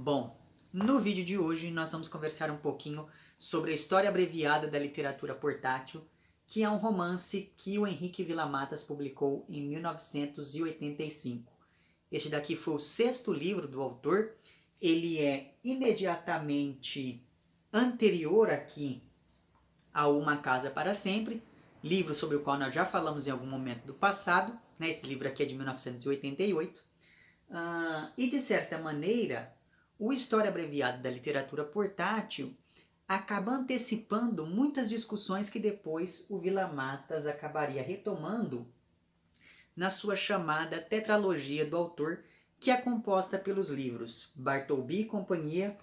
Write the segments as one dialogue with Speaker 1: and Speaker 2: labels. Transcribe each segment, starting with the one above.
Speaker 1: Bom, no vídeo de hoje nós vamos conversar um pouquinho sobre a história abreviada da literatura portátil, que é um romance que o Henrique Villa-Matas publicou em 1985. Este daqui foi o sexto livro do autor. Ele é imediatamente anterior aqui a Uma Casa para Sempre, livro sobre o qual nós já falamos em algum momento do passado, né? Esse livro aqui é de 1988. E de certa maneira, o História Abreviada da Literatura Portátil acaba antecipando muitas discussões que depois o Villa-Matas acabaria retomando na sua chamada tetralogia do autor, que é composta pelos livros Bartleby e Companhia,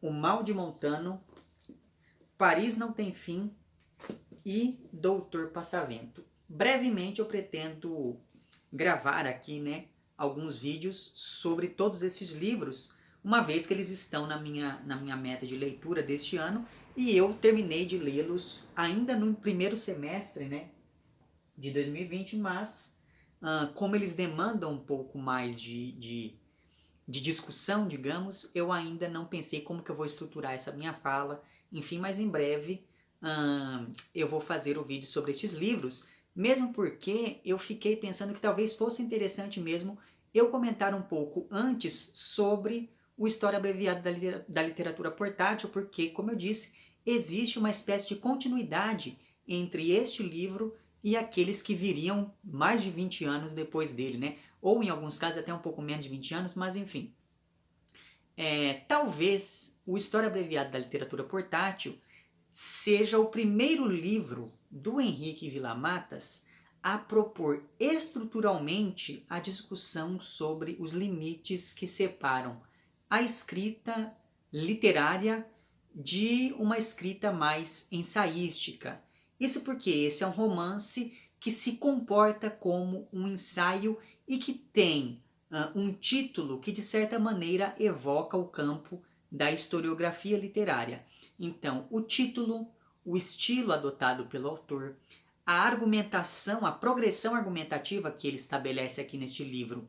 Speaker 1: O Mal de Montano, Paris Não Tem Fim e Doutor Passavento. Brevemente eu pretendo gravar aqui, alguns vídeos sobre todos esses livros, uma vez que eles estão na minha meta de leitura deste ano, e eu terminei de lê-los ainda no primeiro semestre, de 2020, mas como eles demandam um pouco mais de discussão, digamos, eu ainda não pensei como que eu vou estruturar essa minha fala, enfim, mas em breve eu vou fazer o vídeo sobre estes livros, mesmo porque eu fiquei pensando que talvez fosse interessante mesmo eu comentar um pouco antes sobre o História Abreviada da Literatura Portátil, porque, como eu disse, existe uma espécie de continuidade entre este livro e aqueles que viriam mais de 20 anos depois dele, ou em alguns casos até um pouco menos de 20 anos, mas enfim. Talvez o História Abreviada da Literatura Portátil seja o primeiro livro do Henrique Villa-Matas a propor estruturalmente a discussão sobre os limites que separam a escrita literária de uma escrita mais ensaística. Isso porque esse é um romance que se comporta como um ensaio e que tem um título que de certa maneira evoca o campo da historiografia literária. Então, o título, o estilo adotado pelo autor, a argumentação, a progressão argumentativa que ele estabelece aqui neste livro,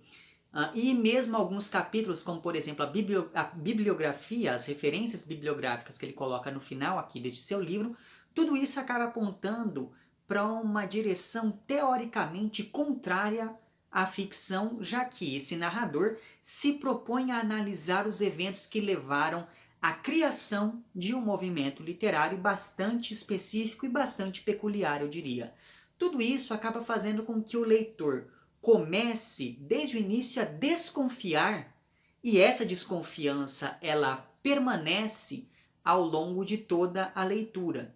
Speaker 1: e mesmo alguns capítulos, como por exemplo a bibliografia, as referências bibliográficas que ele coloca no final aqui deste seu livro, tudo isso acaba apontando para uma direção teoricamente contrária à ficção, já que esse narrador se propõe a analisar os eventos que levaram à criação de um movimento literário bastante específico e bastante peculiar, eu diria. Tudo isso acaba fazendo com que o leitor comece desde o início a desconfiar, e essa desconfiança ela permanece ao longo de toda a leitura,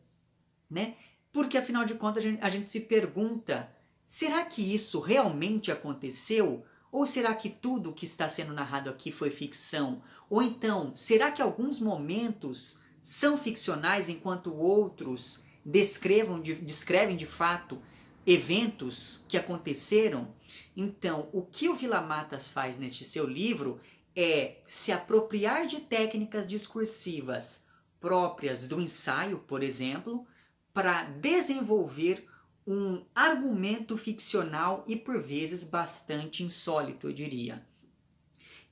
Speaker 1: Porque afinal de contas a gente se pergunta, será que isso realmente aconteceu? Ou será que tudo que está sendo narrado aqui foi ficção? Ou então, será que alguns momentos são ficcionais enquanto outros descrevem de fato eventos que aconteceram? Então, o que o Villa-Matas faz neste seu livro é se apropriar de técnicas discursivas próprias do ensaio, por exemplo, para desenvolver um argumento ficcional e por vezes bastante insólito, eu diria.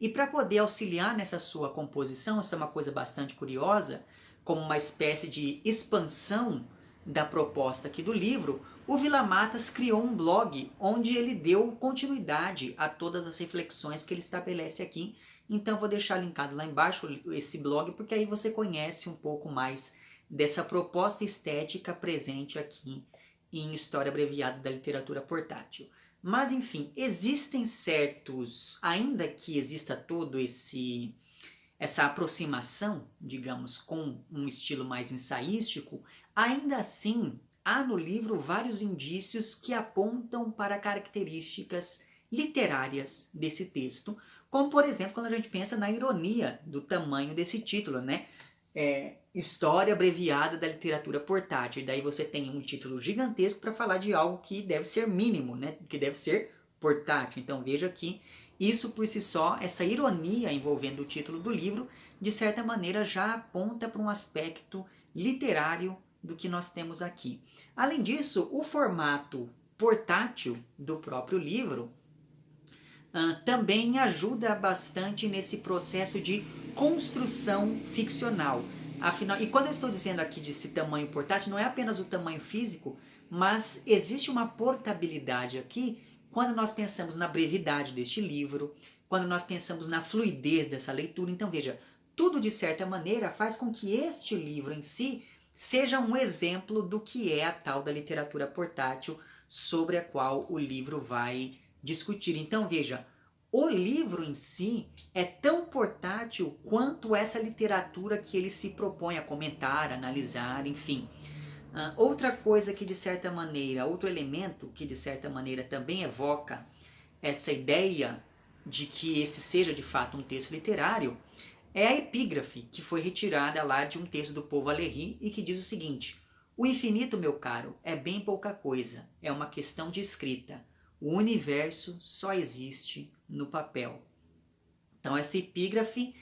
Speaker 1: E para poder auxiliar nessa sua composição, essa é uma coisa bastante curiosa, como uma espécie de expansão da proposta aqui do livro, o Villa-Matas criou um blog onde ele deu continuidade a todas as reflexões que ele estabelece aqui. Então vou deixar linkado lá embaixo esse blog, porque aí você conhece um pouco mais dessa proposta estética presente aqui em História Abreviada da Literatura Portátil. Mas enfim, existem certos, ainda que exista todo essa aproximação, digamos, com um estilo mais ensaístico, ainda assim há no livro vários indícios que apontam para características literárias desse texto, como por exemplo quando a gente pensa na ironia do tamanho desse título, História Abreviada da Literatura Portátil. E daí você tem um título gigantesco para falar de algo que deve ser mínimo, que deve ser portátil. Então veja que isso por si só, essa ironia envolvendo o título do livro, de certa maneira já aponta para um aspecto literário do que nós temos aqui. Além disso, o formato portátil do próprio livro também ajuda bastante nesse processo de construção ficcional. Afinal, e quando eu estou dizendo aqui desse tamanho portátil, não é apenas o tamanho físico, mas existe uma portabilidade aqui quando nós pensamos na brevidade deste livro, quando nós pensamos na fluidez dessa leitura. Então veja, tudo de certa maneira faz com que este livro em si seja um exemplo do que é a tal da literatura portátil sobre a qual o livro vai discutir. Então veja, o livro em si é tão portátil quanto essa literatura que ele se propõe a comentar, analisar, enfim. Outra coisa que de certa maneira, outro elemento que de certa maneira também evoca essa ideia de que esse seja de fato um texto literário, é a epígrafe, que foi retirada lá de um texto do Paul Valéry e que diz o seguinte: o infinito, meu caro, é bem pouca coisa, é uma questão de escrita. O universo só existe no papel. Então essa epígrafe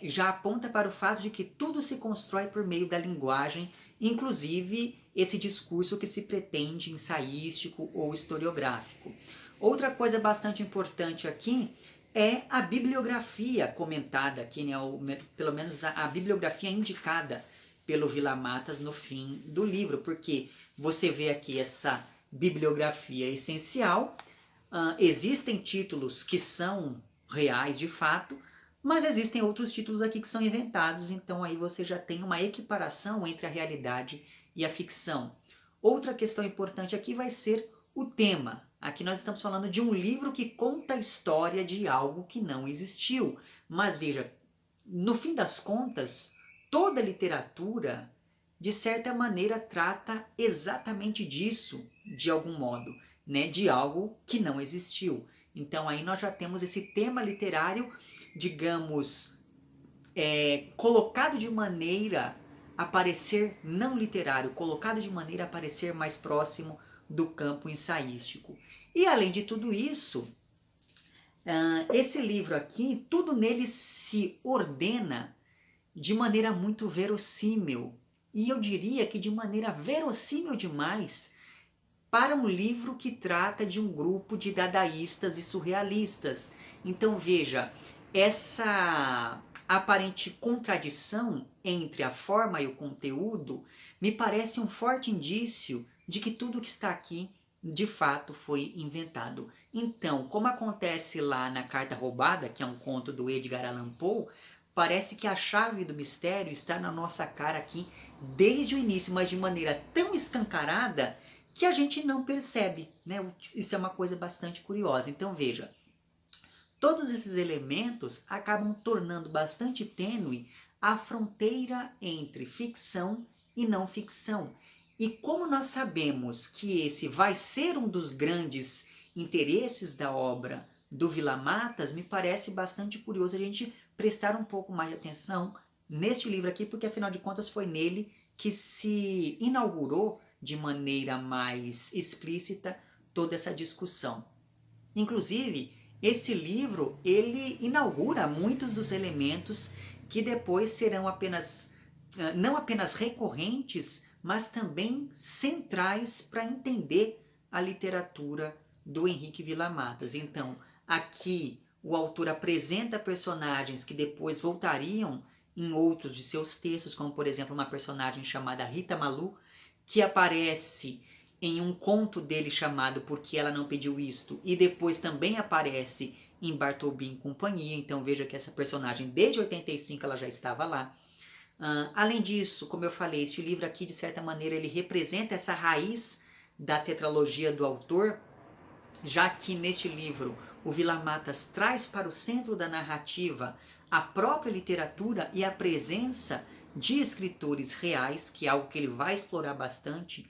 Speaker 1: já aponta para o fato de que tudo se constrói por meio da linguagem, inclusive esse discurso que se pretende ensaístico ou historiográfico. Outra coisa bastante importante aqui é a bibliografia comentada aqui, né? Pelo menos a bibliografia indicada pelo Vila Matas no fim do livro, porque você vê aqui essa bibliografia essencial, existem títulos que são reais de fato, mas existem outros títulos aqui que são inventados, então aí você já tem uma equiparação entre a realidade e a ficção. Outra questão importante aqui vai ser o tema. Aqui nós estamos falando de um livro que conta a história de algo que não existiu. Mas veja, no fim das contas, toda literatura, de certa maneira, trata exatamente disso, de algum modo, né? De algo que não existiu. Então aí nós já temos esse tema literário, digamos, colocado de maneira a parecer não literário, colocado de maneira a parecer mais próximo do campo ensaístico. E além de tudo isso, esse livro aqui, tudo nele se ordena de maneira muito verossímil. E eu diria que de maneira verossímil demais para um livro que trata de um grupo de dadaístas e surrealistas. Então veja, essa aparente contradição entre a forma e o conteúdo me parece um forte indício de que tudo que está aqui de fato foi inventado. Então, como acontece lá na Carta Roubada, que é um conto do Edgar Allan Poe, parece que a chave do mistério está na nossa cara aqui desde o início, mas de maneira tão escancarada que a gente não percebe, né? Isso é uma coisa bastante curiosa. Então veja, todos esses elementos acabam tornando bastante tênue a fronteira entre ficção e não ficção. E como nós sabemos que esse vai ser um dos grandes interesses da obra do Vila Matas, me parece bastante curioso a gente prestar um pouco mais de atenção neste livro aqui, porque afinal de contas foi nele que se inaugurou de maneira mais explícita toda essa discussão. Inclusive, esse livro ele inaugura muitos dos elementos que depois serão não apenas recorrentes, mas também centrais para entender a literatura do Henrique Vila Matas. Então, aqui o autor apresenta personagens que depois voltariam em outros de seus textos, como por exemplo uma personagem chamada Rita Malu, que aparece em um conto dele chamado Porque Ela Não Pediu Isto, e depois também aparece em Bartleby e Companhia. Então veja que essa personagem desde 85 ela já estava lá. Além disso, como eu falei, este livro aqui de certa maneira ele representa essa raiz da tetralogia do autor, já que neste livro o Vila Matas traz para o centro da narrativa a própria literatura e a presença de escritores reais, que é algo que ele vai explorar bastante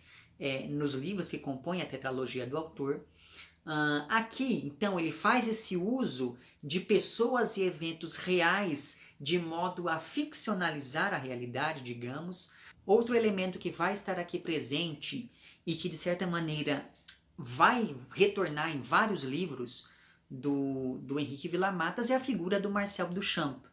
Speaker 1: nos livros que compõem a tetralogia do autor. Aqui, então, ele faz esse uso de pessoas e eventos reais de modo a ficcionalizar a realidade, digamos. Outro elemento que vai estar aqui presente e que, de certa maneira, vai retornar em vários livros do Henrique Vila Matas é a figura do Marcel Duchamp.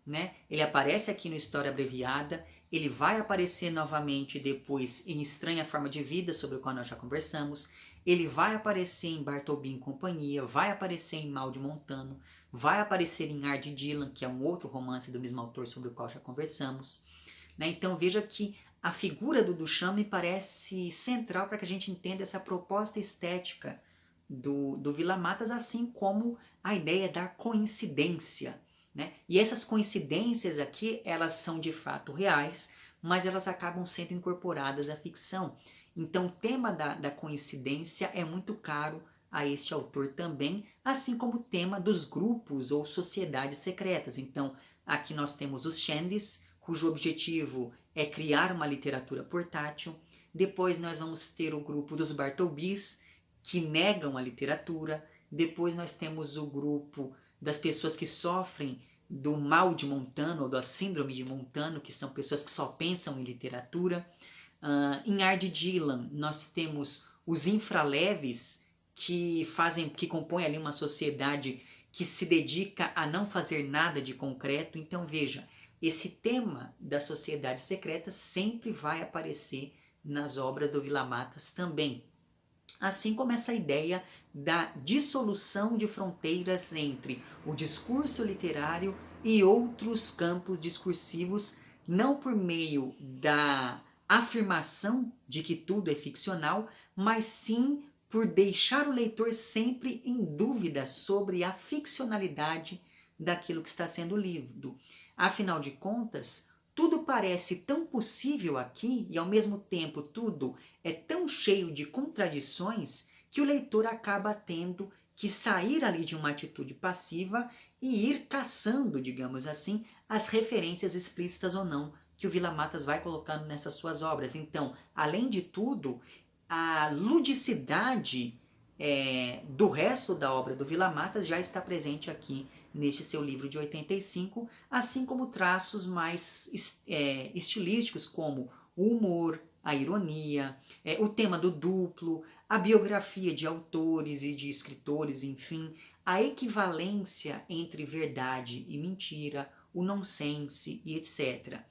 Speaker 1: Né? Ele aparece aqui no História Abreviada, ele vai aparecer novamente depois em Estranha Forma de Vida, sobre o qual nós já conversamos. ele vai aparecer em Bartleby e Companhia, vai aparecer em Mal de Montano, vai aparecer em Ar de Dylan, que é um outro romance do mesmo autor sobre o qual já conversamos. Né? Então veja que a figura do Duchamp me parece central para que a gente entenda essa proposta estética do Vila Matas, assim como a ideia da coincidência. Né? E essas coincidências aqui, elas são de fato reais, mas elas acabam sendo incorporadas à ficção. Então o tema da coincidência é muito caro a este autor também, assim como o tema dos grupos ou sociedades secretas. Então aqui nós temos os Shandies, cujo objetivo é criar uma literatura portátil. Depois nós vamos ter o grupo dos Bartlebys, que negam a literatura. Depois nós temos o grupo das pessoas que sofrem do mal de Montano, ou da síndrome de Montano, que são pessoas que só pensam em literatura. Em Ar de Dylan, nós temos os infraleves, que compõem ali uma sociedade que se dedica a não fazer nada de concreto. Então veja, esse tema da sociedade secreta sempre vai aparecer nas obras do Vila Matas também. Assim como essa ideia da dissolução de fronteiras entre o discurso literário e outros campos discursivos, não por meio da afirmação de que tudo é ficcional, mas sim por deixar o leitor sempre em dúvida sobre a ficcionalidade daquilo que está sendo lido. Afinal de contas, tudo parece tão possível aqui e ao mesmo tempo tudo é tão cheio de contradições que o leitor acaba tendo que sair ali de uma atitude passiva e ir caçando, digamos assim, as referências explícitas ou não que o Vila Matas vai colocando nessas suas obras. Então, além de tudo, a ludicidade do resto da obra do Vila Matas já está presente aqui neste seu livro de 85, assim como traços mais estilísticos como o humor, a ironia, o tema do duplo, a biografia de autores e de escritores, enfim, a equivalência entre verdade e mentira, o nonsense e etc.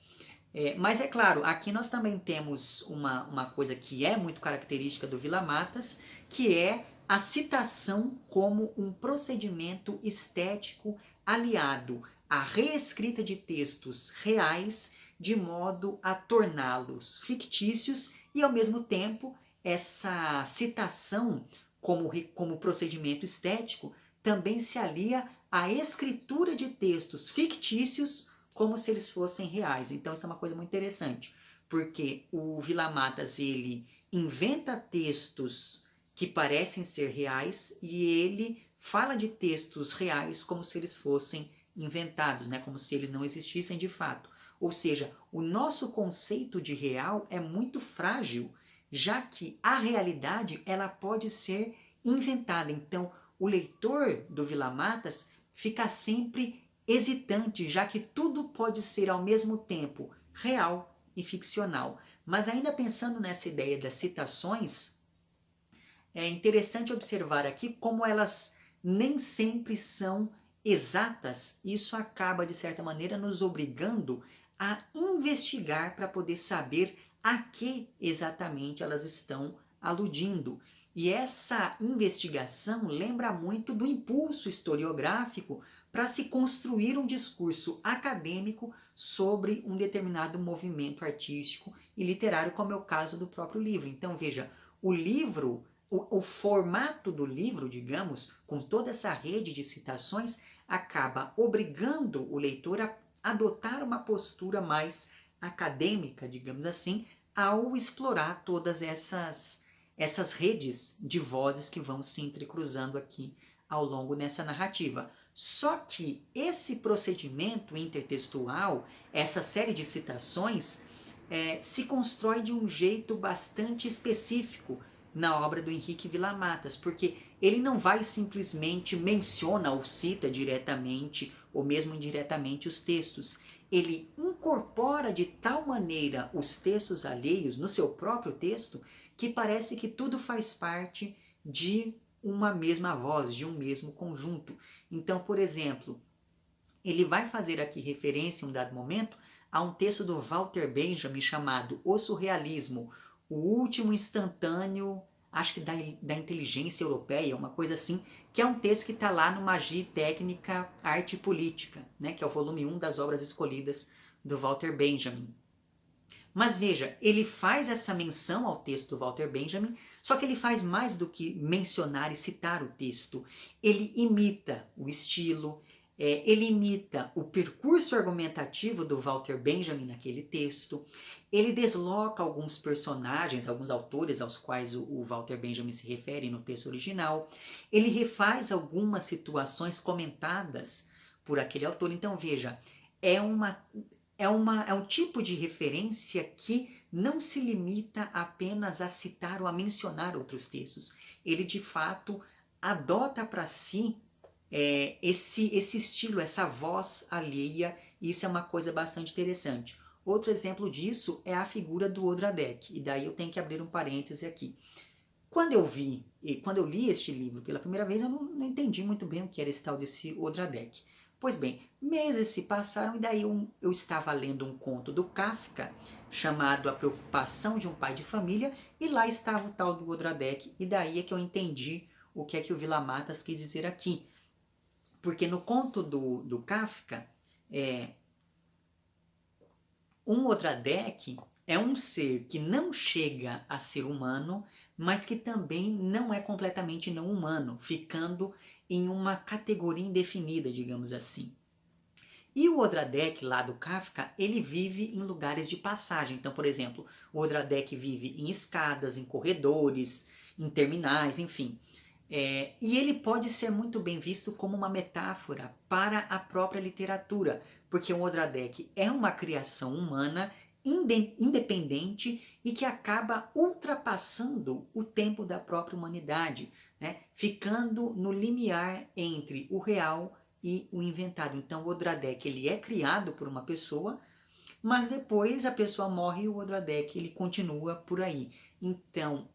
Speaker 1: Mas é claro, aqui nós também temos uma coisa que é muito característica do Vila Matas, que é a citação como um procedimento estético aliado à reescrita de textos reais de modo a torná-los fictícios e, ao mesmo tempo, essa citação como procedimento estético também se alia à escritura de textos fictícios como se eles fossem reais. Então isso é uma coisa muito interessante, porque o Vila Matas ele inventa textos que parecem ser reais e ele fala de textos reais como se eles fossem inventados, né? Como se eles não existissem de fato. Ou seja, o nosso conceito de real é muito frágil, já que a realidade ela pode ser inventada. Então, o leitor do Vila Matas fica sempre hesitante, já que tudo pode ser ao mesmo tempo real e ficcional. Mas ainda pensando nessa ideia das citações, é interessante observar aqui como elas nem sempre são exatas. Isso acaba, de certa maneira, nos obrigando a investigar para poder saber a que exatamente elas estão aludindo. E essa investigação lembra muito do impulso historiográfico para se construir um discurso acadêmico sobre um determinado movimento artístico e literário, como é o caso do próprio livro. Então, veja, o livro, o formato do livro, digamos, com toda essa rede de citações, acaba obrigando o leitor a adotar uma postura mais acadêmica, digamos assim, ao explorar todas essas redes de vozes que vão se entrecruzando aqui ao longo dessa narrativa. Só que esse procedimento intertextual, essa série de citações, se constrói de um jeito bastante específico na obra do Henrique Villa-Matas, porque ele não vai simplesmente menciona ou cita diretamente ou mesmo indiretamente os textos. Ele incorpora de tal maneira os textos alheios no seu próprio texto que parece que tudo faz parte de uma mesma voz, de um mesmo conjunto. Então, por exemplo, ele vai fazer aqui referência em um dado momento a um texto do Walter Benjamin chamado O Surrealismo, o último instantâneo acho que da inteligência europeia, uma coisa assim, que é um texto que está lá no Magia e Técnica, Arte e Política, né, que é o volume 1 das obras escolhidas do Walter Benjamin. Mas veja, ele faz essa menção ao texto do Walter Benjamin, só que ele faz mais do que mencionar e citar o texto. Ele imita o estilo, ele imita o percurso argumentativo do Walter Benjamin naquele texto, ele desloca alguns personagens, alguns autores aos quais o Walter Benjamin se refere no texto original, ele refaz algumas situações comentadas por aquele autor. Então veja, é um tipo de referência que não se limita apenas a citar ou a mencionar outros textos. Ele, de fato, adota para si esse estilo, essa voz alheia, e isso é uma coisa bastante interessante. Outro exemplo disso é a figura do Odradek, e daí eu tenho que abrir um parêntese aqui. Quando eu li este livro pela primeira vez, eu não entendi muito bem o que era esse tal desse Odradek. Pois bem, meses se passaram e daí eu estava lendo um conto do Kafka chamado A Preocupação de um Pai de Família, e lá estava o tal do Odradek, e daí é que eu entendi o que é que o Vila Matas quis dizer aqui. Porque no conto do Kafka, um Odradek é um ser que não chega a ser humano, mas que também não é completamente não humano, ficando em uma categoria indefinida, digamos assim. E o Odradek lá do Kafka, ele vive em lugares de passagem. Então, por exemplo, o Odradek vive em escadas, em corredores, em terminais, enfim. E ele pode ser muito bem visto como uma metáfora para a própria literatura, porque o Odradek é uma criação humana independente e que acaba ultrapassando o tempo da própria humanidade, né? Ficando no limiar entre o real e o inventado. Então o Odradek ele é criado por uma pessoa, mas depois a pessoa morre e o Odradek ele continua por aí. Então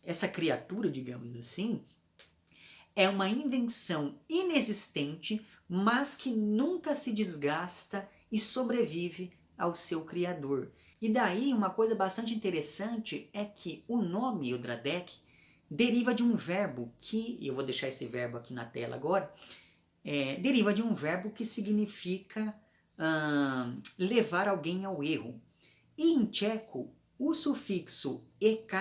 Speaker 1: essa criatura, digamos assim, é uma invenção inexistente, mas que nunca se desgasta e sobrevive ao seu criador. E daí uma coisa bastante interessante é que o nome Odradek deriva de um verbo que, eu vou deixar esse verbo aqui na tela agora, deriva de um verbo que significa levar alguém ao erro. E em tcheco, o sufixo ek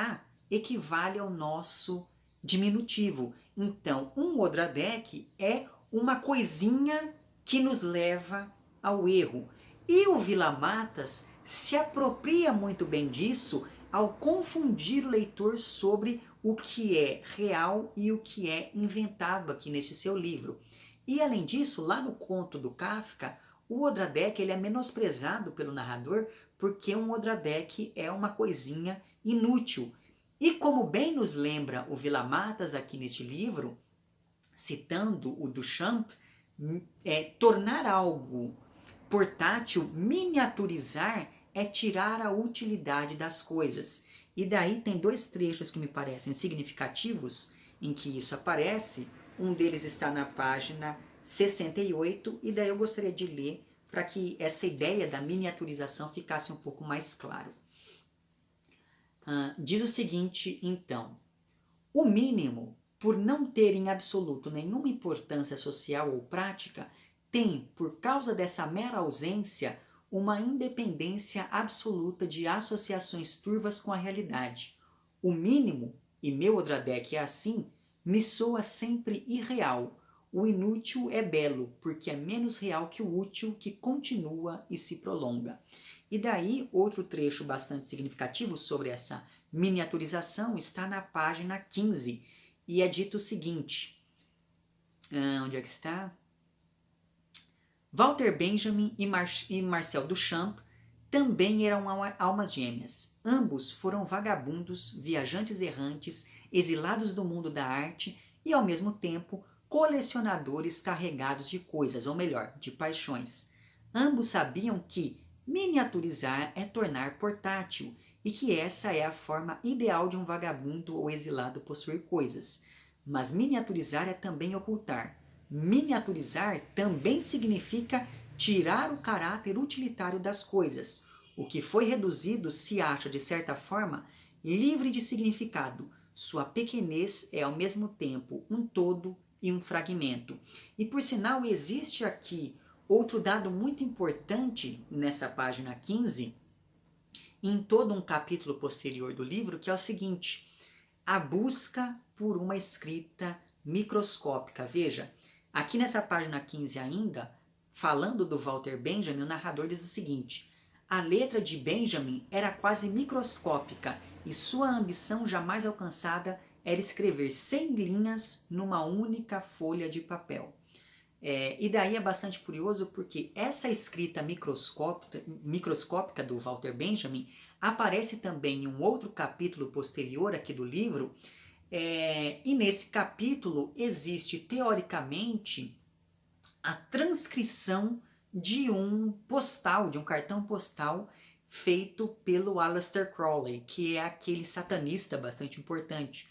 Speaker 1: equivale ao nosso diminutivo. Então, um Odradek é uma coisinha que nos leva ao erro. E o Vila Matas se apropria muito bem disso ao confundir o leitor sobre o que é real e o que é inventado aqui nesse seu livro. E além disso, lá no conto do Kafka, o Odradek ele é menosprezado pelo narrador porque um Odradek é uma coisinha inútil. E como bem nos lembra o Vila Matas aqui neste livro, citando o Duchamp, tornar algo portátil, miniaturizar, é tirar a utilidade das coisas. E daí tem dois trechos que me parecem significativos em que isso aparece. Um deles está na página 68, e daí eu gostaria de ler para que essa ideia da miniaturização ficasse um pouco mais claro. Diz o seguinte, então: o mínimo, por não ter em absoluto nenhuma importância social ou prática, tem, por causa dessa mera ausência, uma independência absoluta de associações turvas com a realidade. O mínimo, e meu Odradek é assim, me soa sempre irreal. O inútil é belo, porque é menos real que o útil, que continua e se prolonga. E daí, outro trecho bastante significativo sobre essa miniaturização está na página 15, e é dito o seguinte, onde é que está? Walter Benjamin e Marcel Duchamp também eram almas gêmeas. Ambos foram vagabundos, viajantes errantes, exilados do mundo da arte e, ao mesmo tempo, colecionadores carregados de coisas, ou melhor, de paixões. Ambos sabiam que miniaturizar é tornar portátil e que essa é a forma ideal de um vagabundo ou exilado possuir coisas. Mas miniaturizar é também ocultar. Miniaturizar também significa tirar o caráter utilitário das coisas. O que foi reduzido se acha, de certa forma, livre de significado. Sua pequenez é ao mesmo tempo um todo e um fragmento. E por sinal, existe aqui outro dado muito importante nessa página 15, em todo um capítulo posterior do livro, que é o seguinte: a busca por uma escrita microscópica. Veja, aqui nessa página 15 ainda, falando do Walter Benjamin, o narrador diz o seguinte: a letra de Benjamin era quase microscópica e sua ambição jamais alcançada era escrever 100 linhas numa única folha de papel. E daí é bastante curioso porque essa escrita microscópica do Walter Benjamin aparece também em um outro capítulo posterior aqui do livro, e nesse capítulo existe teoricamente a transcrição de um postal, de um cartão postal feito pelo Aleister Crowley, que é aquele satanista bastante importante.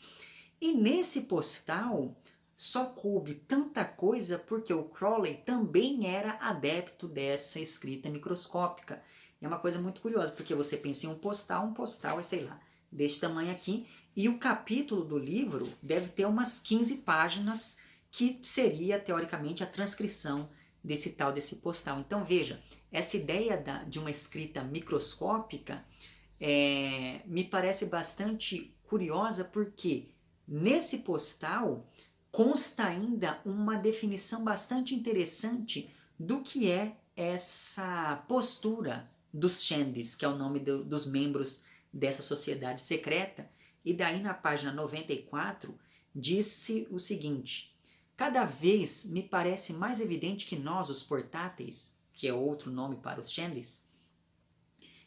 Speaker 1: E nesse postal só coube tanta coisa porque o Crowley também era adepto dessa escrita microscópica. É uma coisa muito curiosa, porque você pensa em um postal é, sei lá, deste tamanho aqui, e o capítulo do livro deve ter umas 15 páginas, que seria, teoricamente, a transcrição desse postal. Então, veja, essa ideia de uma escrita microscópica me parece bastante curiosa, porque nesse postal consta ainda uma definição bastante interessante do que é essa postura dos Shandies, que é o nome dos membros dessa sociedade secreta. E daí na página 94 disse o seguinte: cada vez me parece mais evidente que nós, os portáteis, que é outro nome para os Shandies,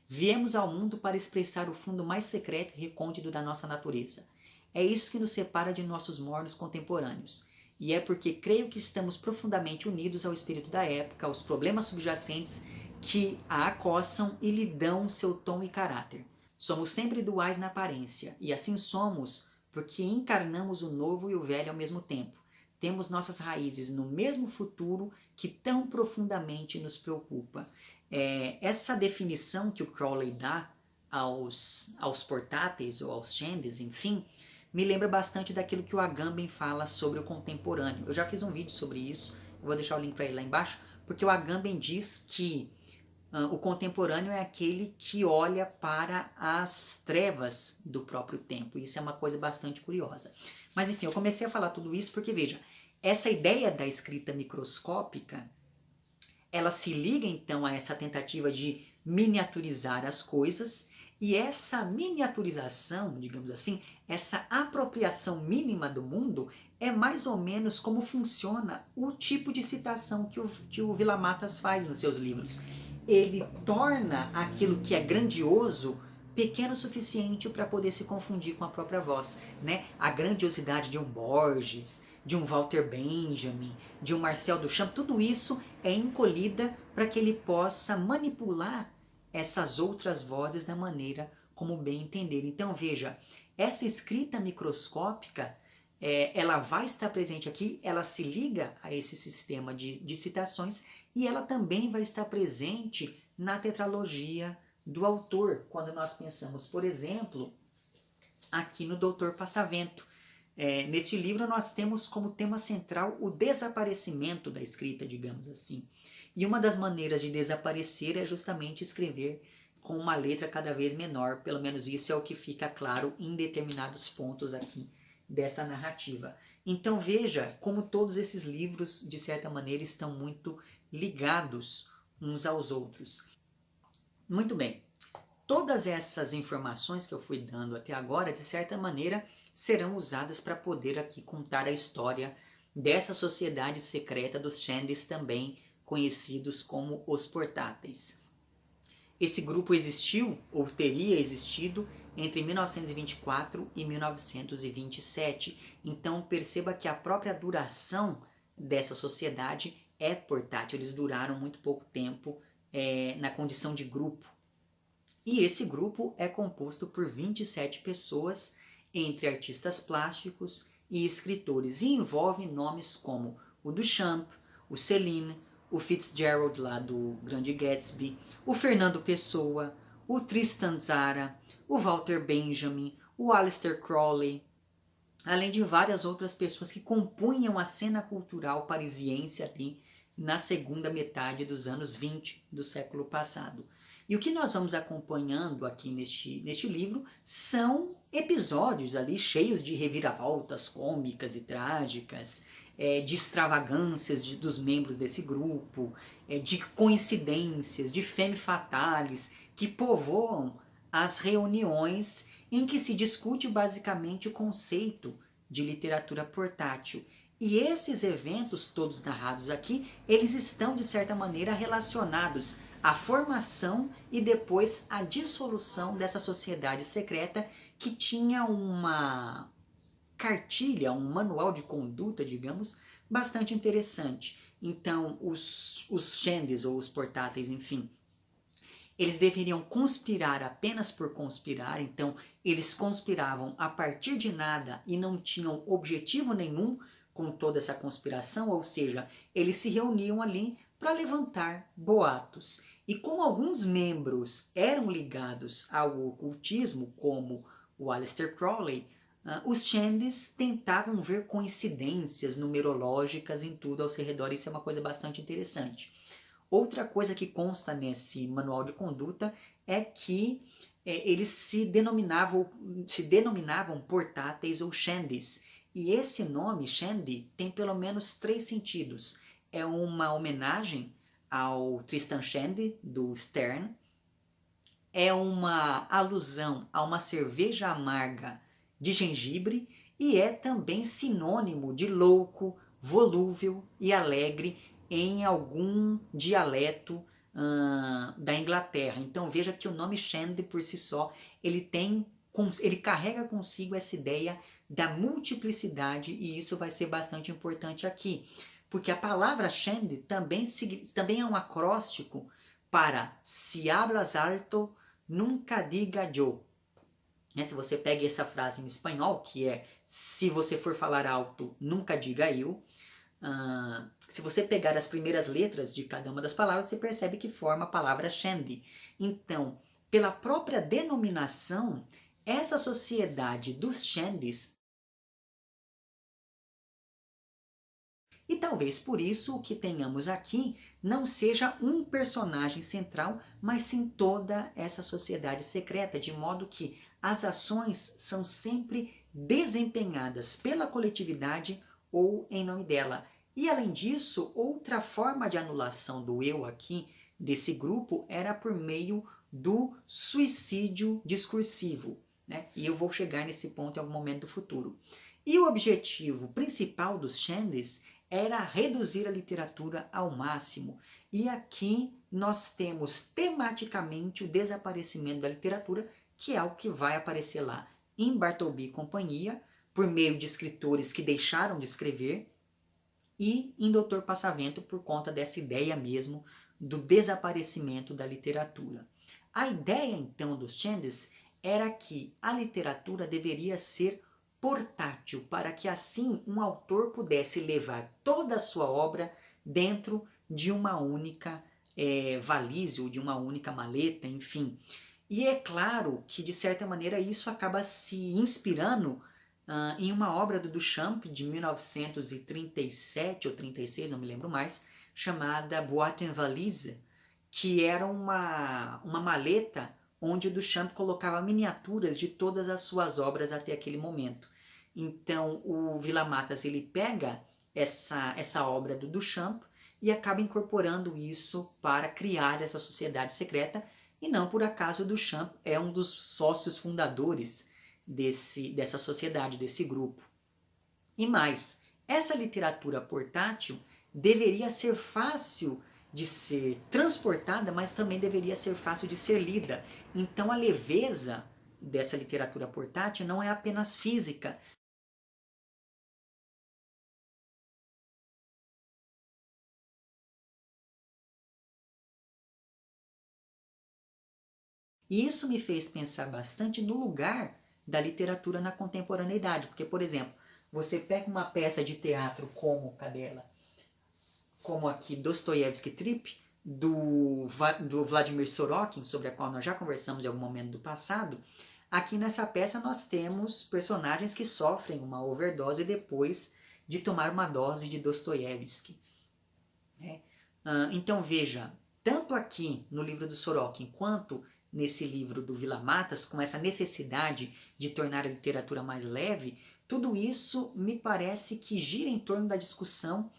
Speaker 1: viemos ao mundo para expressar o fundo mais secreto e recôndito da nossa natureza. É isso que nos separa de nossos mornos contemporâneos. E é porque creio que estamos profundamente unidos ao espírito da época, aos problemas subjacentes que a acossam e lhe dão seu tom e caráter. Somos sempre duais na aparência, e assim somos porque encarnamos o novo e o velho ao mesmo tempo. Temos nossas raízes no mesmo futuro que tão profundamente nos preocupa. Essa definição que o Crowley dá aos portáteis ou aos Shandies, enfim, me lembra bastante daquilo que o Agamben fala sobre o contemporâneo. Eu já fiz um vídeo sobre isso, eu vou deixar o link para ele lá embaixo, porque o Agamben diz que o contemporâneo é aquele que olha para as trevas do próprio tempo. Isso é uma coisa bastante curiosa. Mas enfim, eu comecei a falar tudo isso porque, veja, essa ideia da escrita microscópica, ela se liga então a essa tentativa de miniaturizar as coisas, e essa miniaturização, digamos assim, essa apropriação mínima do mundo é mais ou menos como funciona o tipo de citação que o Vila Matas faz nos seus livros. Ele torna aquilo que é grandioso pequeno o suficiente para poder se confundir com a própria voz, né? A grandiosidade de um Borges, de um Walter Benjamin, de um Marcel Duchamp, tudo isso é encolhida para que ele possa manipular essas outras vozes da maneira como bem entender. Então veja, essa escrita microscópica, ela vai estar presente aqui, ela se liga a esse sistema de citações, e ela também vai estar presente na tetralogia do autor, quando nós pensamos, por exemplo, aqui no Doutor Passavento. Neste livro nós temos como tema central o desaparecimento da escrita, digamos assim. E uma das maneiras de desaparecer é justamente escrever com uma letra cada vez menor, pelo menos isso é o que fica claro em determinados pontos aqui dessa narrativa. Então veja como todos esses livros, de certa maneira, estão muito ligados uns aos outros. Muito bem, todas essas informações que eu fui dando até agora, de certa maneira, serão usadas para poder aqui contar a história dessa sociedade secreta dos Shandies, também conhecidos como os portáteis. Esse grupo existiu, ou teria existido, entre 1924 e 1927. Então perceba que a própria duração dessa sociedade é portátil. Eles duraram muito pouco tempo na condição de grupo. E esse grupo é composto por 27 pessoas, entre artistas plásticos e escritores, e envolve nomes como o Duchamp, o Céline, o Fitzgerald lá do Grande Gatsby, o Fernando Pessoa, o Tristan Tzara, o Walter Benjamin, o Aleister Crowley, além de várias outras pessoas que compunham a cena cultural parisiense ali na segunda metade dos anos 20 do século passado. E o que nós vamos acompanhando aqui neste livro são episódios ali cheios de reviravoltas cômicas e trágicas, de extravagâncias dos membros desse grupo, de coincidências, de femme fatales que povoam as reuniões em que se discute basicamente o conceito de literatura portátil. E esses eventos todos narrados aqui, eles estão de certa maneira relacionados à formação e depois à dissolução dessa sociedade secreta que tinha uma cartilha, um manual de conduta, digamos, bastante interessante. Então, os shandies ou os portáteis, enfim, eles deveriam conspirar apenas por conspirar, então eles conspiravam a partir de nada e não tinham objetivo nenhum com toda essa conspiração, ou seja, eles se reuniam ali para levantar boatos. E como alguns membros eram ligados ao ocultismo, como o Aleister Crowley, os shandies tentavam ver coincidências numerológicas em tudo ao seu redor. Isso é uma coisa bastante interessante. Outra coisa que consta nesse manual de conduta é que eles se denominavam portáteis ou shandies. E esse nome, shandy, tem pelo menos 3 sentidos. É uma homenagem ao Tristan Shandy, do Stern. É uma alusão a uma cerveja amarga de gengibre. E é também sinônimo de louco, volúvel e alegre em algum dialeto da Inglaterra. Então veja que o nome Shandy por si só, ele carrega consigo essa ideia da multiplicidade, e isso vai ser bastante importante aqui, porque a palavra Shandy também é um acróstico para si hablas alto, nunca diga yo. Se você pega essa frase em espanhol, que é se você for falar alto, nunca diga eu, se você pegar as primeiras letras de cada uma das palavras, você percebe que forma a palavra shandy. Então, pela própria denominação, essa sociedade dos shandies, e talvez por isso o que tenhamos aqui não seja um personagem central, mas sim toda essa sociedade secreta, de modo que as ações são sempre desempenhadas pela coletividade ou em nome dela. E além disso, outra forma de anulação do eu aqui, desse grupo, era por meio do suicídio discursivo, né? E eu vou chegar nesse ponto em algum momento do futuro. E o objetivo principal dos shandies era reduzir a literatura ao máximo. E aqui nós temos tematicamente o desaparecimento da literatura, que é o que vai aparecer lá em Bartleby e Companhia, por meio de escritores que deixaram de escrever, e em Dr. Passavento por conta dessa ideia mesmo do desaparecimento da literatura. A ideia então dos shandies era que a literatura deveria ser portátil, para que assim um autor pudesse levar toda a sua obra dentro de uma única valise ou de uma única maleta, enfim. E é claro que de certa maneira isso acaba se inspirando em uma obra do Duchamp de 1937 ou 36, não me lembro mais, chamada Boîte en Valise, que era uma maleta onde o Duchamp colocava miniaturas de todas as suas obras até aquele momento. Então o Vila Matas ele pega essa obra do Duchamp e acaba incorporando isso para criar essa sociedade secreta, e não por acaso o Duchamp é um dos sócios fundadores dessa sociedade, desse grupo. E mais, essa literatura portátil deveria ser fácil de ser transportada, mas também deveria ser fácil de ser lida. Então a leveza dessa literatura portátil não é apenas física. E isso me fez pensar bastante no lugar da literatura na contemporaneidade, porque, por exemplo, você pega uma peça de teatro como, cadê ela? Como aqui Dostoiévski Trip, do Vladimir Sorokin, sobre a qual nós já conversamos em algum momento do passado, aqui nessa peça nós temos personagens que sofrem uma overdose depois de tomar uma dose de Dostoiévski. Então veja, tanto aqui no livro do Sorokin quanto nesse livro do Vila Matas, com essa necessidade de tornar a literatura mais leve, tudo isso me parece que gira em torno da discussão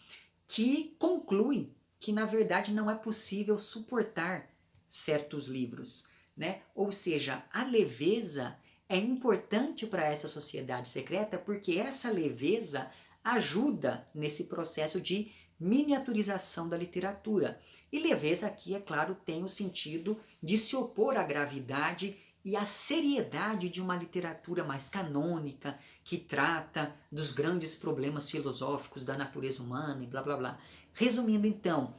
Speaker 1: que conclui que na verdade não é possível suportar certos livros, né? Ou seja, a leveza é importante para essa sociedade secreta porque essa leveza ajuda nesse processo de miniaturização da literatura. E leveza aqui, é claro, tem o sentido de se opor à gravidade e à seriedade de uma literatura mais canônica, que trata dos grandes problemas filosóficos da natureza humana e blá blá blá. Resumindo então,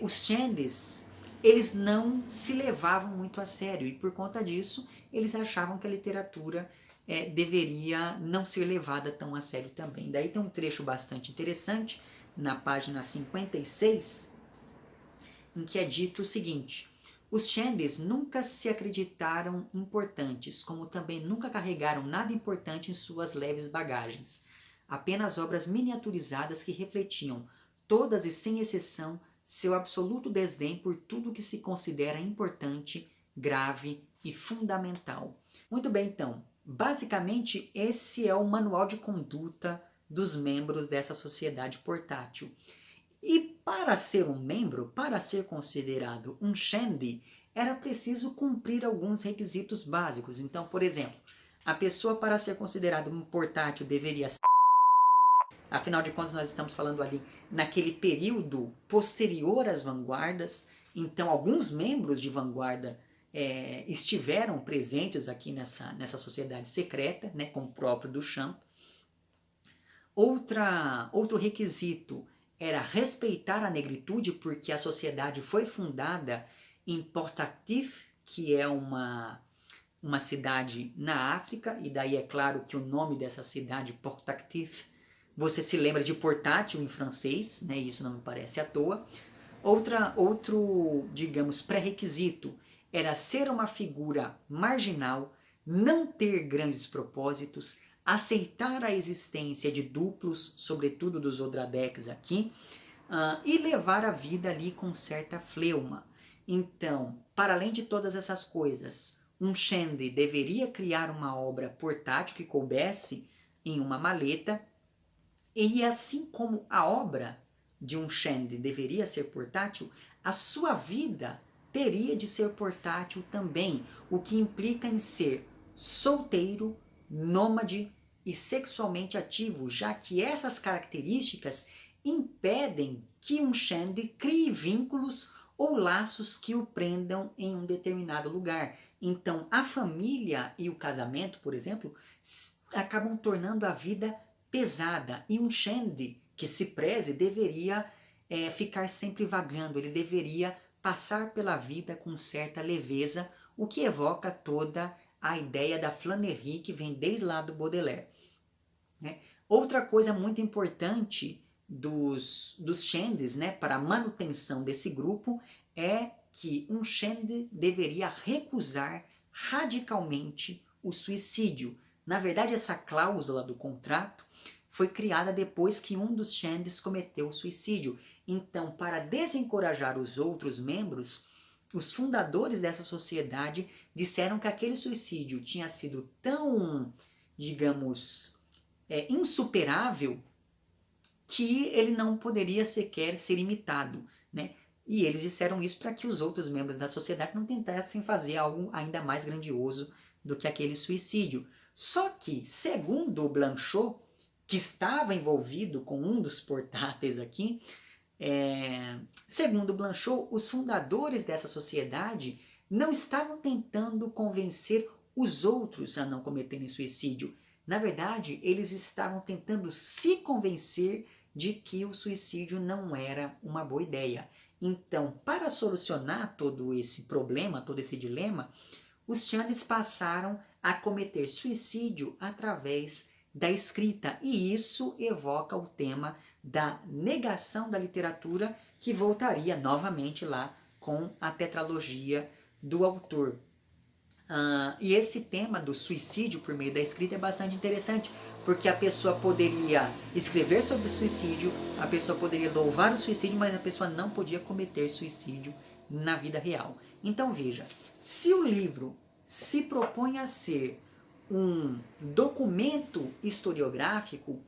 Speaker 1: os Shandies, eles não se levavam muito a sério e por conta disso eles achavam que a literatura deveria não ser levada tão a sério também. Daí tem um trecho bastante interessante na página 56, em que é dito o seguinte: os Shandies nunca se acreditaram importantes, como também nunca carregaram nada importante em suas leves bagagens. Apenas obras miniaturizadas que refletiam, todas e sem exceção, seu absoluto desdém por tudo que se considera importante, grave e fundamental. Muito bem, então. Basicamente, esse é o manual de conduta dos membros dessa sociedade portátil. E para ser um membro, para ser considerado um Shandie, era preciso cumprir alguns requisitos básicos. Então, por exemplo, a pessoa para ser considerado um portátil deveria ser... Afinal de contas, nós estamos falando ali naquele período posterior às vanguardas. Então, alguns membros de vanguarda estiveram presentes aqui nessa sociedade secreta, né, como o próprio Duchamp. Outro requisito era respeitar a negritude, porque a sociedade foi fundada em Port-Actif, que é uma cidade na África, e daí é claro que o nome dessa cidade, Port-Actif, você se lembra de portátil em francês, né? Isso não me parece à toa. Outro, digamos, pré-requisito era ser uma figura marginal, não ter grandes propósitos, aceitar a existência de duplos, sobretudo dos Odradeques aqui, e levar a vida ali com certa fleuma. Então, para além de todas essas coisas, um Shandie deveria criar uma obra portátil que coubesse em uma maleta, e assim como a obra de um Shandie deveria ser portátil, a sua vida teria de ser portátil também, o que implica em ser solteiro, nômade e sexualmente ativo, já que essas características impedem que um Shandie crie vínculos ou laços que o prendam em um determinado lugar. Então, a família e o casamento, por exemplo, acabam tornando a vida pesada. E um Shandie que se preze deveria ficar sempre vagando, ele deveria passar pela vida com certa leveza, o que evoca toda a ideia da flânerie que vem desde lá do Baudelaire. Né? Outra coisa muito importante dos Shandies, né, para a manutenção desse grupo é que um Shandie deveria recusar radicalmente o suicídio. Na verdade, essa cláusula do contrato foi criada depois que um dos Shandies cometeu o suicídio. Então, para desencorajar os outros membros, os fundadores dessa sociedade disseram que aquele suicídio tinha sido tão, digamos, insuperável que ele não poderia sequer ser imitado, né? E eles disseram isso para que os outros membros da sociedade não tentassem fazer algo ainda mais grandioso do que aquele suicídio. Só que, segundo o Blanchot, que estava envolvido com um dos portáteis aqui, segundo Blanchot, os fundadores dessa sociedade não estavam tentando convencer os outros a não cometerem suicídio. Na verdade, eles estavam tentando se convencer de que o suicídio não era uma boa ideia. Então, para solucionar todo esse problema, todo esse dilema, os Shandies passaram a cometer suicídio através da escrita. E isso evoca o tema da negação da literatura, que voltaria novamente lá com a tetralogia do autor. E esse tema do suicídio por meio da escrita é bastante interessante, porque a pessoa poderia escrever sobre o suicídio, a pessoa poderia louvar o suicídio, mas a pessoa não podia cometer suicídio na vida real. Então veja, se o livro se propõe a ser um documento historiográfico,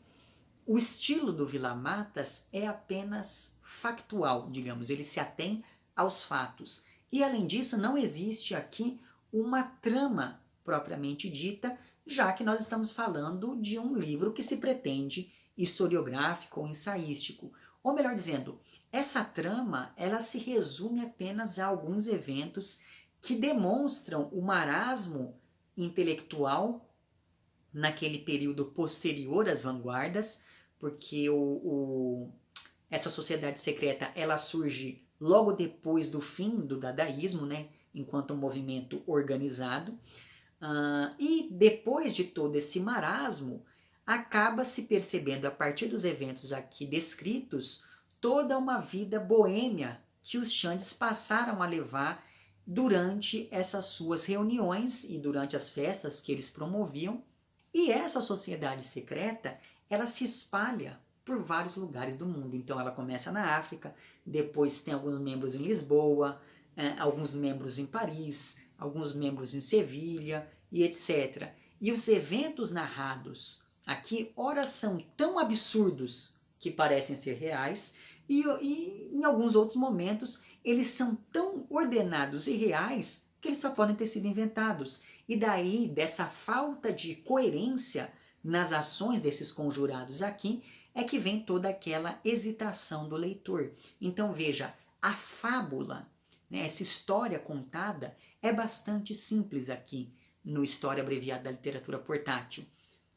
Speaker 1: o estilo do Vila Matas é apenas factual, digamos, ele se atém aos fatos. E além disso, não existe aqui uma trama propriamente dita, já que nós estamos falando de um livro que se pretende historiográfico ou ensaístico. Ou melhor dizendo, essa trama ela se resume apenas a alguns eventos que demonstram o marasmo intelectual naquele período posterior às vanguardas, porque essa sociedade secreta ela surge logo depois do fim do dadaísmo, né, enquanto um movimento organizado. E depois de todo esse marasmo, acaba se percebendo, a partir dos eventos aqui descritos, toda uma vida boêmia que os Xandes passaram a levar durante essas suas reuniões e durante as festas que eles promoviam. E essa sociedade secreta, ela se espalha por vários lugares do mundo. Então ela começa na África, depois tem alguns membros em Lisboa, alguns membros em Paris, alguns membros em Sevilha e etc. E os eventos narrados aqui, ora são tão absurdos que parecem ser reais, e em alguns outros momentos eles são tão ordenados e reais que eles só podem ter sido inventados. E daí, dessa falta de coerência nas ações desses conjurados aqui, é que vem toda aquela hesitação do leitor. Então veja, a fábula, né, essa história contada, é bastante simples aqui no História Abreviada da Literatura Portátil.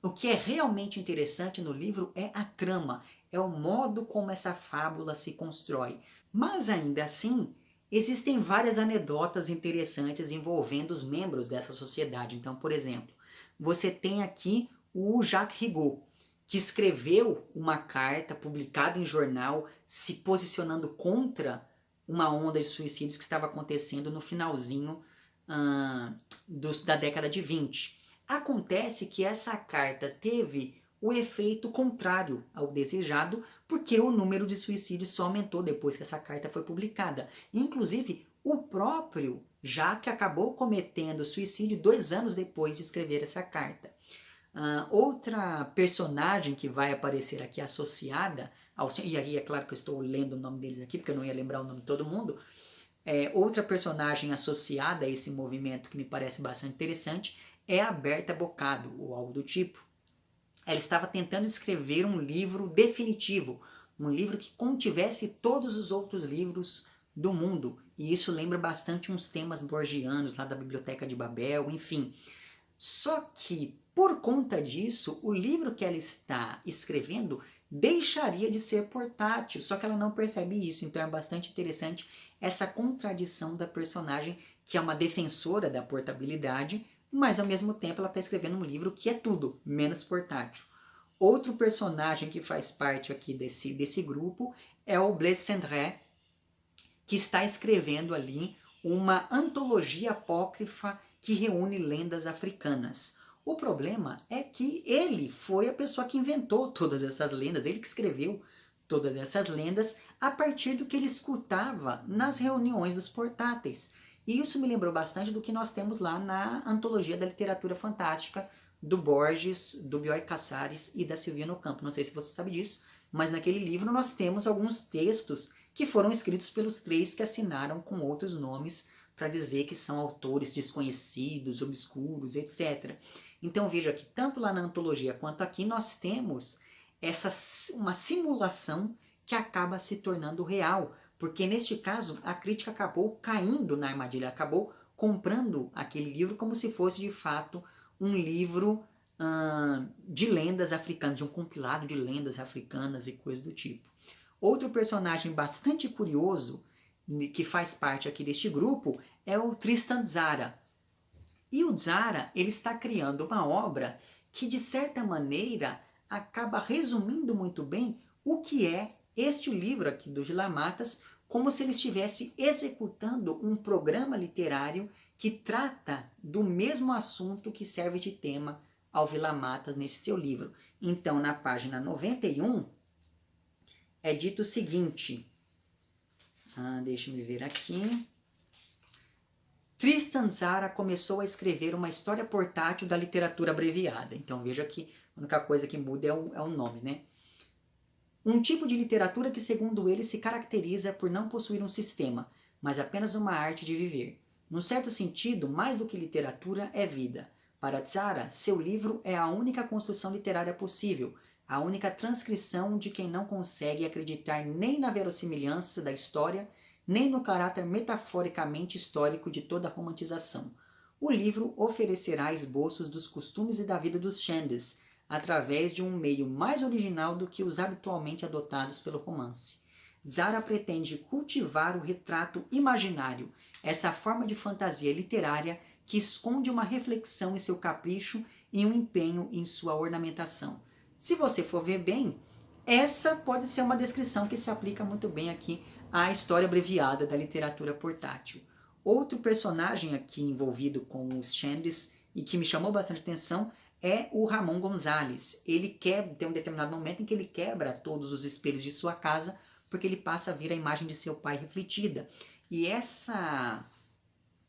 Speaker 1: O que é realmente interessante no livro é a trama, é o modo como essa fábula se constrói. Mas ainda assim, existem várias anedotas interessantes envolvendo os membros dessa sociedade. Então, por exemplo, você tem aqui o Jacques Rigaud, que escreveu uma carta publicada em jornal se posicionando contra uma onda de suicídios que estava acontecendo no finalzinho da década de 20. Acontece que essa carta teve o efeito contrário ao desejado, porque o número de suicídios só aumentou depois que essa carta foi publicada. Inclusive, o próprio Jacques acabou cometendo suicídio 2 anos depois de escrever essa carta. Outra personagem que vai aparecer aqui associada ao... E aí é claro que eu estou lendo o nome deles aqui, porque eu não ia lembrar o nome de todo mundo. Outra personagem associada a esse movimento que me parece bastante interessante é a Berta Bocado, ou algo do tipo. Ela estava tentando escrever um livro definitivo, um livro que contivesse todos os outros livros do mundo. E isso lembra bastante uns temas borgianos lá da Biblioteca de Babel, enfim. Só que, por conta disso, o livro que ela está escrevendo deixaria de ser portátil, só que ela não percebe isso. Então é bastante interessante essa contradição da personagem, que é uma defensora da portabilidade, mas ao mesmo tempo ela está escrevendo um livro que é tudo menos portátil. Outro personagem que faz parte aqui desse grupo é o Blaise Cendrai, que está escrevendo ali uma antologia apócrifa que reúne lendas africanas. O problema é que ele foi a pessoa que inventou todas essas lendas, ele que escreveu todas essas lendas a partir do que ele escutava nas reuniões dos portáteis. E isso me lembrou bastante do que nós temos lá na Antologia da Literatura Fantástica do Borges, do Bioy Casares e da Silvina Ocampo. Não sei se você sabe disso, mas naquele livro nós temos alguns textos que foram escritos pelos 3 que assinaram com outros nomes para dizer que são autores desconhecidos, obscuros, etc. Então veja que tanto lá na antologia quanto aqui nós temos uma simulação que acaba se tornando real, porque neste caso a crítica acabou caindo na armadilha, acabou comprando aquele livro como se fosse de fato um livro de lendas africanas, de um compilado de lendas africanas e coisas do tipo. Outro personagem bastante curioso que faz parte aqui deste grupo é o Tristan Tzara. E o Tzara, ele está criando uma obra que de certa maneira acaba resumindo muito bem o que é este livro aqui do Vila Matas como se ele estivesse executando um programa literário que trata do mesmo assunto que serve de tema ao Vila Matas nesse seu livro. Então, na página 91, é dito o seguinte, deixa-me ver aqui. Tristan Tzara começou a escrever uma história portátil da literatura abreviada. Então veja que a única coisa que muda é o nome, né? Um tipo de literatura que, segundo ele, se caracteriza por não possuir um sistema, mas apenas uma arte de viver. Num certo sentido, mais do que literatura, é vida. Para Tzara, seu livro é a única construção literária possível, a única transcrição de quem não consegue acreditar nem na verossimilhança da história, nem no caráter metaforicamente histórico de toda a romantização. O livro oferecerá esboços dos costumes e da vida dos Shandes, através de um meio mais original do que os habitualmente adotados pelo romance. Tzara pretende cultivar o retrato imaginário, essa forma de fantasia literária que esconde uma reflexão em seu capricho e um empenho em sua ornamentação. Se você for ver bem, essa pode ser uma descrição que se aplica muito bem aqui à história abreviada da literatura portátil. Outro personagem aqui envolvido com os Shandes e que me chamou bastante atenção é o Ramon Gonzalez. Ele tem um determinado momento em que ele quebra todos os espelhos de sua casa porque ele passa a ver a imagem de seu pai refletida. E essa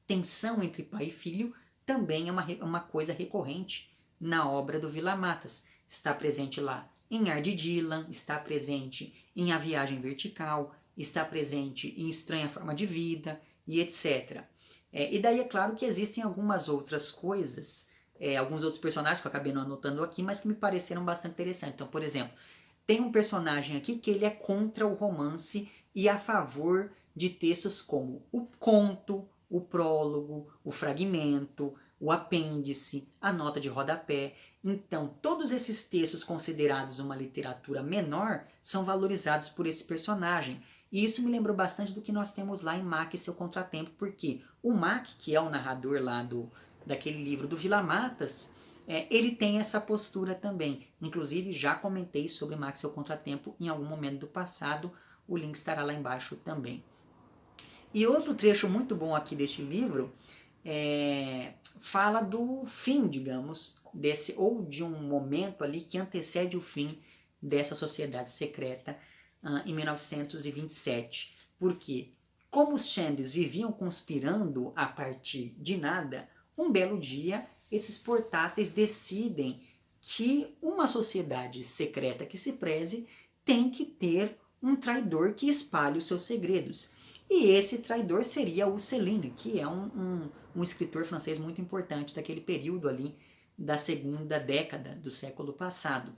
Speaker 1: tensão entre pai e filho também é uma coisa recorrente na obra do Vila Matas. Está presente lá em Ar de Dylan, está presente em A Viagem Vertical, está presente em Estranha Forma de Vida e etc. E daí é claro que existem algumas outras coisas, alguns outros personagens que eu acabei não anotando aqui, mas que me pareceram bastante interessantes. Então, por exemplo, tem um personagem aqui que ele é contra o romance e a favor de textos como o conto, o prólogo, o fragmento, o apêndice, a nota de rodapé. Então, todos esses textos considerados uma literatura menor são valorizados por esse personagem. E isso me lembrou bastante do que nós temos lá em Mack e seu Contratempo, porque o Mack, que é o narrador lá daquele livro do Vila Matas, ele tem essa postura também. Inclusive, já comentei sobre Mack e seu Contratempo em algum momento do passado, o link estará lá embaixo também. E outro trecho muito bom aqui deste livro fala do fim, digamos, ou de um momento ali que antecede o fim dessa sociedade secreta em 1927. Porque, como os Shandes viviam conspirando a partir de nada, um belo dia esses portáteis decidem que uma sociedade secreta que se preze tem que ter um traidor que espalhe os seus segredos. E esse traidor seria o Céline, que é um escritor francês muito importante daquele período ali da segunda década do século passado.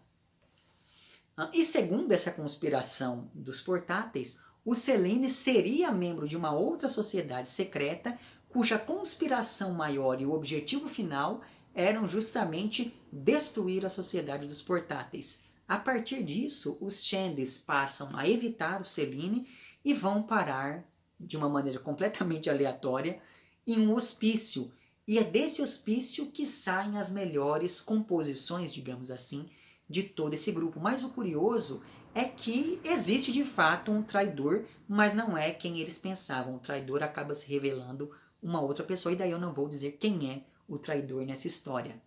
Speaker 1: E segundo essa conspiração dos portáteis, o Céline seria membro de uma outra sociedade secreta cuja conspiração maior e o objetivo final eram justamente destruir a sociedade dos portáteis. A partir disso, os Shandes passam a evitar o Céline e vão parar, de uma maneira completamente aleatória, em um hospício. E é desse hospício que saem as melhores composições, digamos assim, de todo esse grupo. Mas o curioso é que existe de fato um traidor, mas não é quem eles pensavam. O traidor acaba se revelando uma outra pessoa, e daí eu não vou dizer quem é o traidor nessa história.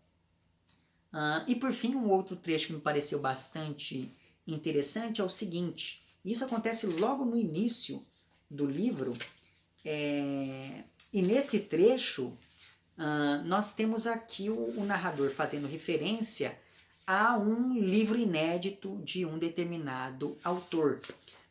Speaker 1: E por fim, um outro trecho que me pareceu bastante interessante é o seguinte. Isso acontece logo no início do livro, e nesse trecho nós temos aqui o narrador fazendo referência a um livro inédito de um determinado autor.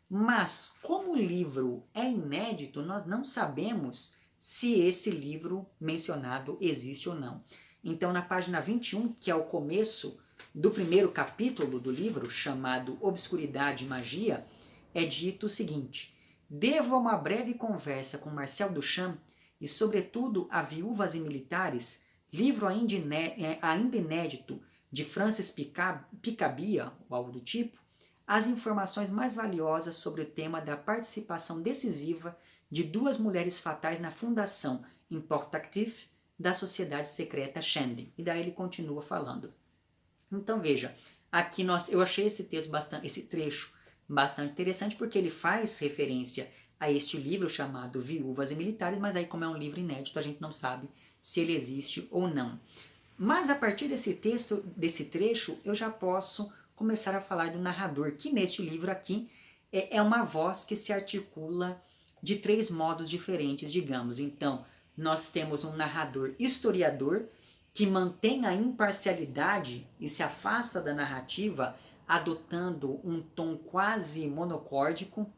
Speaker 1: Mas, como o livro é inédito, nós não sabemos se esse livro mencionado existe ou não. Então, na página 21, que é o começo do primeiro capítulo do livro, chamado Obscuridade e Magia, é dito o seguinte: devo a uma breve conversa com Marcel Duchamp e, sobretudo, a Viúvas e Militares, livro ainda inédito de Francis Picabia, ou algo do tipo, as informações mais valiosas sobre o tema da participação decisiva de duas mulheres fatais na fundação Importactif da sociedade secreta Shandi. E daí ele continua falando. Então veja, aqui eu achei esse trecho bastante interessante porque ele faz referência a este livro chamado Viúvas e Militares, mas aí como é um livro inédito, a gente não sabe se ele existe ou não. Mas a partir desse texto, desse trecho, eu já posso começar a falar do narrador, que neste livro aqui é uma voz que se articula de 3 modos diferentes, digamos. Então, nós temos um narrador historiador que mantém a imparcialidade e se afasta da narrativa, adotando um tom quase monocórdico,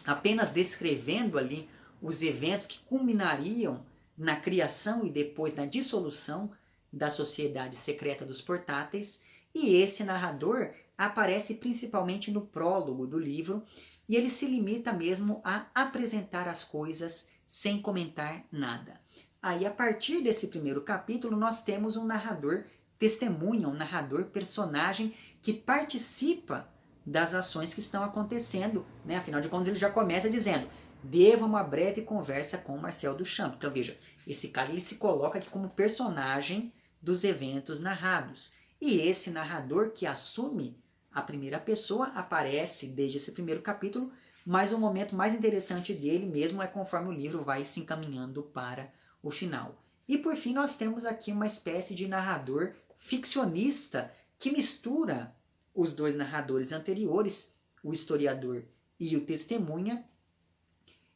Speaker 1: apenas descrevendo ali os eventos que culminariam na criação e depois na dissolução da sociedade secreta dos portáteis. E esse narrador aparece principalmente no prólogo do livro, e ele se limita mesmo a apresentar as coisas sem comentar nada. Aí, a partir desse primeiro capítulo, nós temos um narrador testemunha, um narrador personagem que participa das ações que estão acontecendo, né? Afinal de contas, ele já começa dizendo: devo uma breve conversa com Marcel Duchamp. Então veja, esse cara ele se coloca aqui como personagem dos eventos narrados. E esse narrador que assume a primeira pessoa aparece desde esse primeiro capítulo, mas o momento mais interessante dele mesmo é conforme o livro vai se encaminhando para o final. E por fim nós temos aqui uma espécie de narrador ficcionista que mistura os 2 narradores anteriores, o historiador e o testemunha.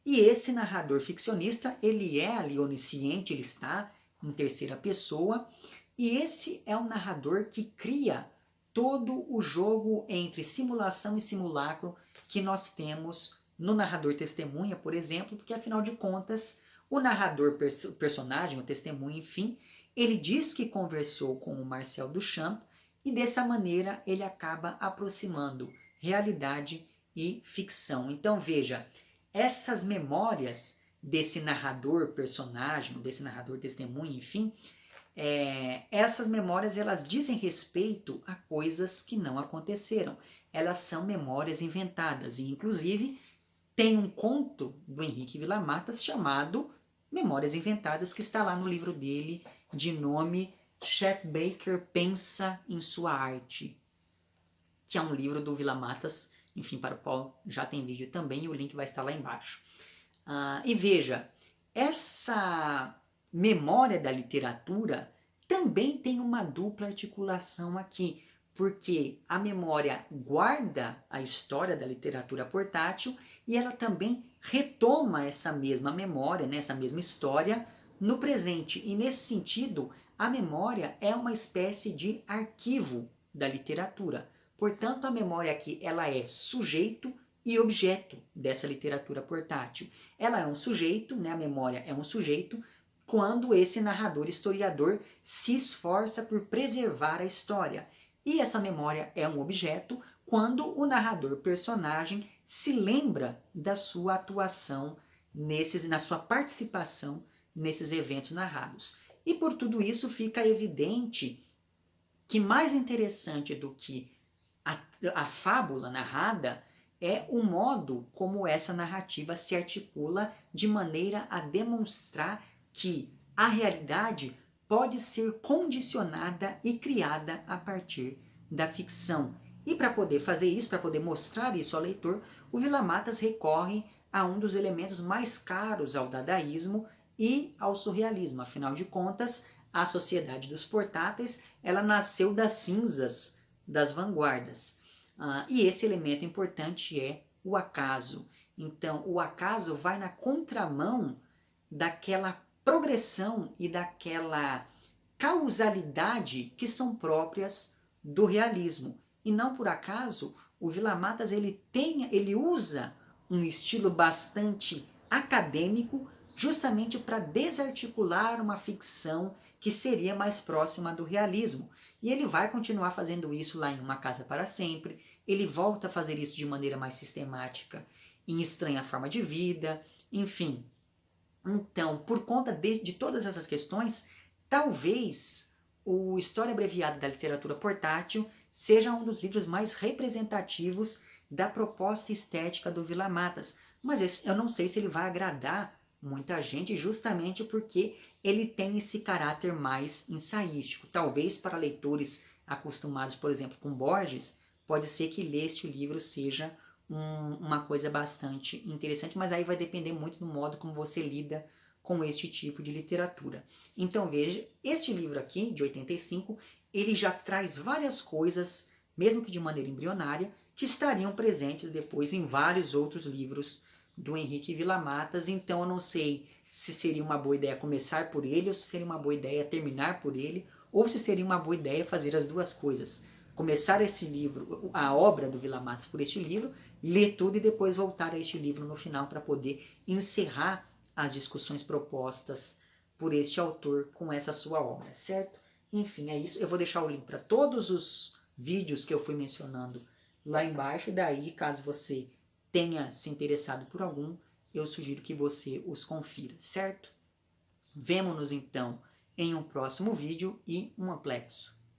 Speaker 1: E esse narrador ficcionista, ele é ali onisciente, ele está em terceira pessoa, e esse é o narrador que cria todo o jogo entre simulação e simulacro que nós temos no narrador testemunha, por exemplo, porque afinal de contas, o narrador personagem, o testemunha, enfim, ele diz que conversou com o Marcel Duchamp, e dessa maneira ele acaba aproximando realidade e ficção. Então veja, essas memórias desse narrador personagem, desse narrador testemunha, enfim, essas memórias elas dizem respeito a coisas que não aconteceram. Elas são memórias inventadas e inclusive tem um conto do Henrique Villa-Matas chamado Memórias Inventadas, que está lá no livro dele de nome Chet Baker Pensa em Sua Arte, que é um livro do Villa-Matas, enfim, para o qual já tem vídeo também, e o link vai estar lá embaixo. E veja, essa memória da literatura também tem uma dupla articulação aqui, porque a memória guarda a história da literatura portátil e ela também retoma essa mesma memória, né, essa mesma história no presente. E nesse sentido, a memória é uma espécie de arquivo da literatura. Portanto, a memória aqui ela é sujeito e objeto dessa literatura portátil. Ela é um sujeito, né, a memória é um sujeito, quando esse narrador historiador se esforça por preservar a história. E essa memória é um objeto quando o narrador personagem se lembra da sua atuação na sua participação nesses eventos narrados. E por tudo isso fica evidente que mais interessante do que a fábula narrada é o modo como essa narrativa se articula de maneira a demonstrar que a realidade pode ser condicionada e criada a partir da ficção. E para poder fazer isso, para poder mostrar isso ao leitor, o Villa-Matas recorre a um dos elementos mais caros ao dadaísmo e ao surrealismo. Afinal de contas, a Sociedade dos Portáteis ela nasceu das cinzas das vanguardas. E esse elemento importante é o acaso. Então, o acaso vai na contramão daquela progressão e daquela causalidade que são próprias do realismo. E não por acaso, o Villa-Matas ele usa um estilo bastante acadêmico justamente para desarticular uma ficção que seria mais próxima do realismo. E ele vai continuar fazendo isso lá em Uma Casa para Sempre, ele volta a fazer isso de maneira mais sistemática em Estranha Forma de Vida, enfim. Então, por conta de todas essas questões, talvez o História Abreviada da Literatura Portátil seja um dos livros mais representativos da proposta estética do Villa-Matas. Mas eu não sei se ele vai agradar muita gente, justamente porque ele tem esse caráter mais ensaístico. Talvez para leitores acostumados, por exemplo, com Borges, pode ser que ler este livro seja uma coisa bastante interessante, mas aí vai depender muito do modo como você lida com este tipo de literatura. Então veja, este livro aqui, de 85, ele já traz várias coisas, mesmo que de maneira embrionária, que estariam presentes depois em vários outros livros do Henrique Villa-Matas. Então eu não sei se seria uma boa ideia começar por ele, ou se seria uma boa ideia terminar por ele, ou se seria uma boa ideia fazer as duas coisas. Começar esse livro, a obra do Villa-Matas por este livro, ler tudo e depois voltar a este livro no final para poder encerrar as discussões propostas por este autor com essa sua obra, certo? Enfim, é isso. Eu vou deixar o link para todos os vídeos que eu fui mencionando lá embaixo. Daí, caso você tenha se interessado por algum, eu sugiro que você os confira, certo? Vemo-nos então em um próximo vídeo e um aplexo.